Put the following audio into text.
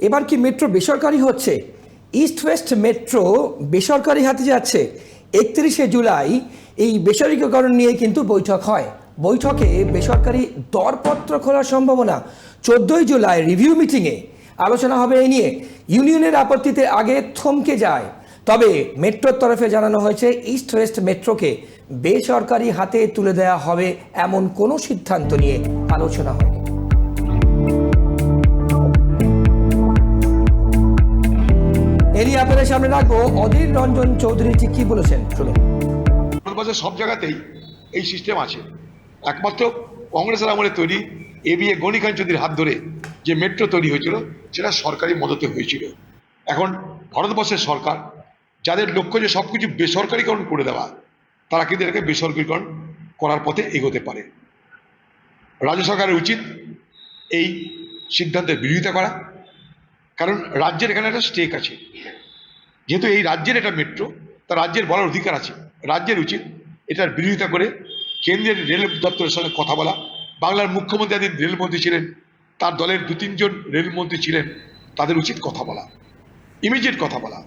এবার কি মেট্রো বেসরকারি হচ্ছে? ইস্ট ওয়েস্ট মেট্রো বেসরকারি হাতে যাচ্ছে। 31শে জুলাই এই বেসরকারীকরণ নিয়ে কিন্তু বৈঠক হয়। বৈঠকে বেসরকারি দরপত্র খোলার সম্ভাবনা। 14ই জুলাই রিভিউ মিটিংয়ে আলোচনা হবে এই নিয়ে। ইউনিয়নের আপত্তিতে আগে থমকে যায়। তবে মেট্রোর তরফে জানানো হয়েছে ইস্ট ওয়েস্ট মেট্রোকে বেসরকারি হাতে তুলে দেওয়া হবে এমন কোনো সিদ্ধান্ত নিয়ে আলোচনা হয়নি। এরই আপনাদের সামনে রাখবো অধীর রঞ্জন চৌধুরী ঠিক কি বলেছেন, শুনুন। সব জায়গাতেই এই সিস্টেম আছে। একমাত্র কংগ্রেসের আমলে তৈরি এবিএ গনি খান চৌধুরীর হাত ধরে যে মেট্রো তৈরি হয়েছিল সেটা সরকারি মদতে হয়েছিল। এখন ভারতবর্ষের সরকার যাদের লক্ষ্য যে সবকিছু বেসরকারীকরণ করে দেওয়া, তারা কিন্তু এটাকে বেসরকারীকরণ করার পথে এগোতে পারে। রাজ্য সরকারের উচিত এই সিদ্ধান্তের বিরোধিতা করা, কারণ রাজ্যের এখানে একটা স্টেক আছে। যেহেতু এই রাজ্যের এটা মেট্রো, তা রাজ্যের বলার অধিকার আছে। রাজ্যের উচিত এটার বিরোধিতা করে কেন্দ্রের রেল দপ্তরের সঙ্গে কথা বলা। বাংলার মুখ্যমন্ত্রী একদিন রেলমন্ত্রী ছিলেন, তার দলের 2-3 জন রেলমন্ত্রী ছিলেন, তাদের উচিত কথা বলা, ইমিডিয়েট কথা বলা।